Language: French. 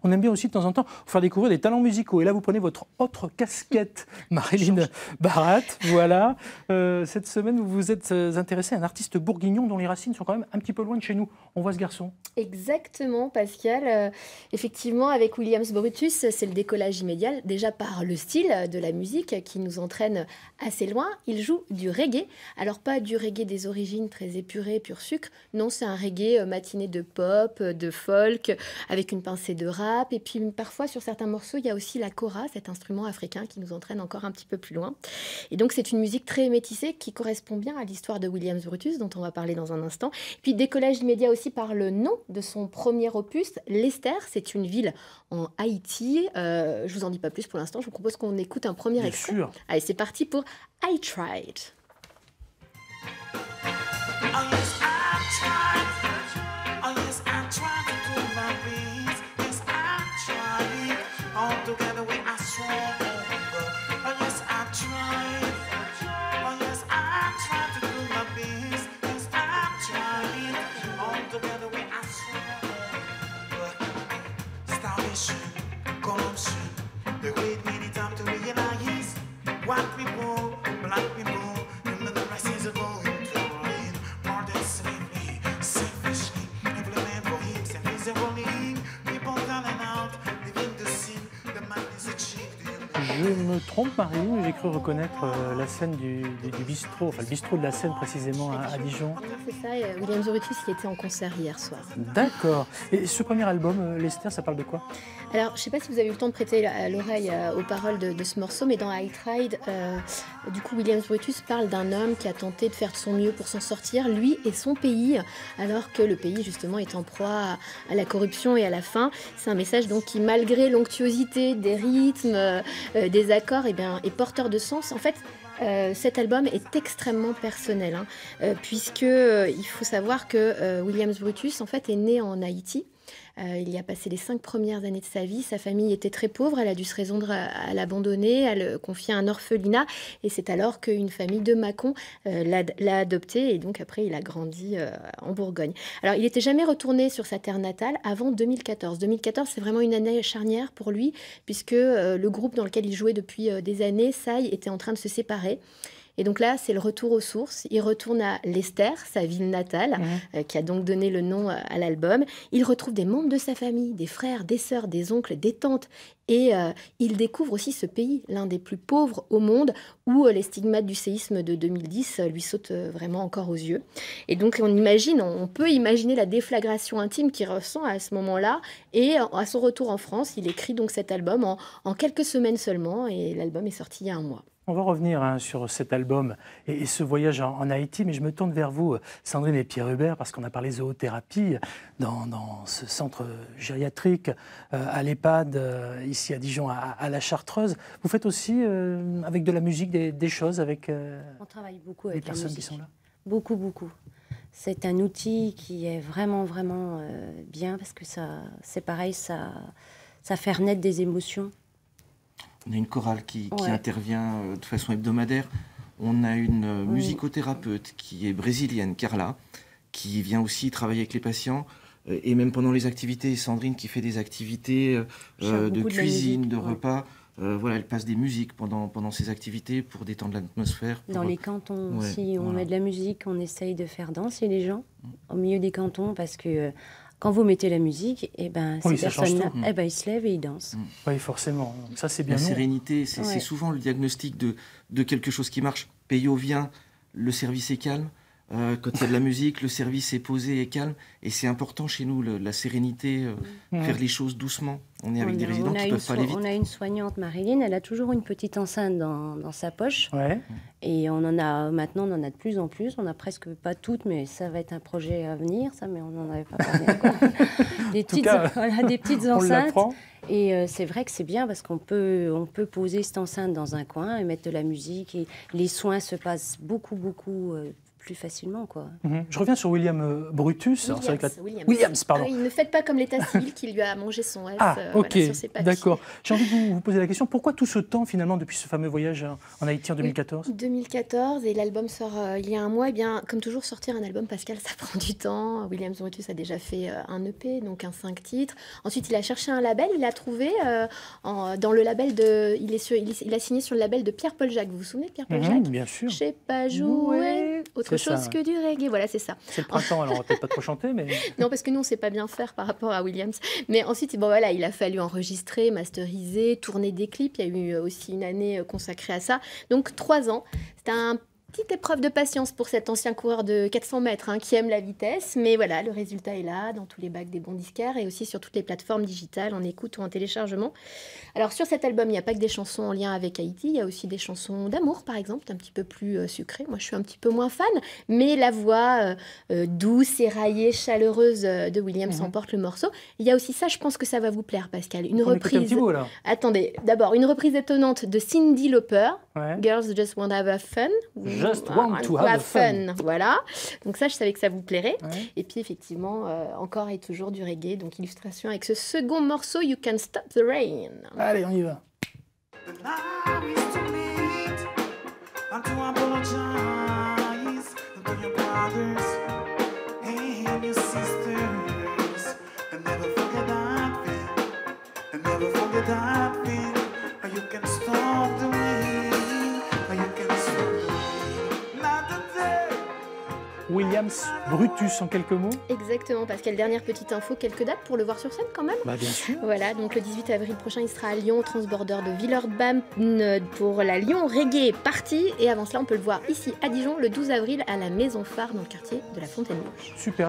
on aime bien aussi de temps en temps vous faire découvrir des talents musicaux. Et là, vous prenez votre autre casquette, Marilyn Barat. Voilà. Cette semaine, vous vous êtes intéressé à un artiste bourguignon dont les racines sont quand même un petit peu loin de chez nous. On voit ce garçon. Exactement, Pascal. Effectivement, avec Williams Brutus, c'est le décollage immédiat, déjà par le style de la musique qui nous entraîne assez loin. Il joue du reggae. Alors, pas du reggae des origines très épuré, pur sucre. Non, c'est un reggae matiné de pop, de folk, avec une pincée de rap. Et puis, parfois, sur certains morceaux, il y a aussi la kora, cet instrument africain qui nous entraîne encore un petit peu plus loin. Et donc, c'est une musique très métissée qui correspond bien à l'histoire de Williams Brutus, dont on va parler dans un instant. Puis, décollage immédiat aussi par le nom de son premier opus, Lester. C'est une ville en Haïti. Je vous en dis pas plus pour l'instant. Je vous propose qu'on écoute un premier extrait. Sûr. Allez, c'est parti pour I Tried. Oh yes, I tried. Oh yes, I tried to do my best. Yes, I tried. All together we are stronger. Oh yes, I tried. Oh yes, I tried to do my best. Yes, I tried. All together we are stronger. Starvation, corruption, the great many time to realize white people, black people, human races are going. Je me trompe, Marilyn, j'ai cru reconnaître la scène du bistrot, enfin le bistrot de la Seine précisément à Dijon. C'est ça, Williams Brutus qui était en concert hier soir. D'accord. Et ce premier album, Lester, ça parle de quoi? Alors, je ne sais pas si vous avez eu le temps de prêter l'oreille aux paroles de ce morceau, mais dans I Tried, du coup, Williams Brutus parle d'un homme qui a tenté de faire de son mieux pour s'en sortir, lui et son pays, alors que le pays, justement, est en proie à la corruption et à la faim. C'est un message donc qui, malgré l'onctuosité des rythmes, des accords, est porteur de sens. En fait, cet album est extrêmement personnel, puisque il faut savoir que Williams Brutus, en fait, est né en Haïti. Il y a passé les 5 premières années de sa vie. Sa famille était très pauvre. Elle a dû se résoudre à l'abandonner, à le confier à un orphelinat. Et c'est alors qu'une famille de Mâcon l'a adopté. Et donc après, il a grandi en Bourgogne. Alors, il n'était jamais retourné sur sa terre natale avant 2014. 2014, c'est vraiment une année charnière pour lui, puisque le groupe dans lequel il jouait depuis des années, Sai, était en train de se séparer. Et donc là, c'est le retour aux sources. Il retourne à Lester, sa ville natale, qui a donc donné le nom à l'album. Il retrouve des membres de sa famille, des frères, des sœurs, des oncles, des tantes. Et il découvre aussi ce pays, l'un des plus pauvres au monde, où les stigmates du séisme de 2010 lui sautent vraiment encore aux yeux. Et donc on peut imaginer la déflagration intime qu'il ressent à ce moment-là. Et à son retour en France, il écrit donc cet album en quelques semaines seulement. Et l'album est sorti il y a un mois. On va revenir sur cet album et ce voyage en Haïti, mais je me tourne vers vous, Sandrine et Pierre Hubert, parce qu'on a parlé zoothérapie dans ce centre gériatrique, à l'EHPAD, ici à Dijon, à la Chartreuse. Vous faites aussi, avec de la musique, des choses avec on travaille beaucoup avec les personnes qui sont là? Beaucoup, beaucoup. C'est un outil qui est vraiment, vraiment bien, parce que c'est pareil, ça fait renaître des émotions. On a une chorale qui intervient de façon hebdomadaire. On a une musicothérapeute qui est brésilienne, Carla, qui vient aussi travailler avec les patients. Et même pendant les activités, Sandrine qui fait des activités de cuisine, de repas. Voilà, elle passe des musiques pendant ces activités pour détendre l'atmosphère. Dans les cantons aussi, on met de la musique, on essaye de faire danser les gens au milieu des cantons, parce que quand vous mettez la musique, ces personnes-là, ils se lèvent et ils dansent. Oui, forcément. Ça, c'est bien. La sérénité, c'est souvent le diagnostic de quelque chose qui marche. Peyo vient, le service est calme. Quand il y a de la musique, le service est posé et calme. Et c'est important chez nous, la sérénité, faire les choses doucement. On est avec des résidents qui ne peuvent pas aller vite. On a une soignante, Marilyn, elle a toujours une petite enceinte dans sa poche. Ouais. Et maintenant, on en a de plus en plus. On n'a presque pas toutes, mais ça va être un projet à venir, ça, mais on n'en avait pas parlé encore. des petites enceintes. Et c'est vrai que c'est bien, parce qu'on peut poser cette enceinte dans un coin et mettre de la musique. Et les soins se passent beaucoup plus facilement, quoi. Je reviens sur William Brutus. Williams, pardon. Ne faites pas comme l'état civil qui lui a mangé son S sur ses papiers. D'accord. J'ai envie de vous poser la question, pourquoi tout ce temps finalement depuis ce fameux voyage en Haïti en 2014 2014, et l'album sort il y a un mois. Et bien, comme toujours, sortir un album, Pascal, ça prend du temps. William Brutus a déjà fait un EP, donc un 5 titres. Ensuite, il a cherché un label, il a trouvé dans le label de... Il a signé sur le label de Pierre-Paul Jacques. Vous vous souvenez de Pierre-Paul Jacques? Bien sûr. Je sais pas jouer autre chose que du reggae. Voilà, c'est ça. C'est le printemps, alors on va peut-être pas trop chanter, mais... Non, parce que nous, on sait pas bien faire par rapport à Williams. Mais ensuite, bon, voilà, il a fallu enregistrer, masteriser, tourner des clips. Il y a eu aussi une année consacrée à ça. Donc, 3 ans. C'était un petite épreuve de patience pour cet ancien coureur de 400 mètres qui aime la vitesse. Mais voilà, le résultat est là, dans tous les bacs des bons disquaires et aussi sur toutes les plateformes digitales, en écoute ou en téléchargement. Alors, sur cet album, il n'y a pas que des chansons en lien avec Haïti. Il y a aussi des chansons d'amour, par exemple, un petit peu plus sucrées. Moi, je suis un petit peu moins fan. Mais la voix douce, éraillée, chaleureuse de Williams emporte le morceau. Il y a aussi ça, je pense que ça va vous plaire, Pascal. Une reprise... Un petit bout, là. Attendez, d'abord, une reprise étonnante de Cyndi Lauper. Girls Just Want to Have Fun. Just want to have fun. Voilà. Donc ça, je savais que ça vous plairait. Et puis, effectivement, encore et toujours du reggae. Donc, illustration avec ce second morceau, You Can Stop the Rain. Allez, on y va. Williams Brutus en quelques mots. Exactement, Pascal. Dernière petite info, quelques dates pour le voir sur scène quand même. Bien sûr. Voilà, donc le 18 avril prochain, il sera à Lyon, Transborder de Villeurbanne pour la Lyon Reggae Party. Et avant cela, on peut le voir ici à Dijon le 12 avril à la Maison Phare dans le quartier de la Fontaine-Blanche. Super.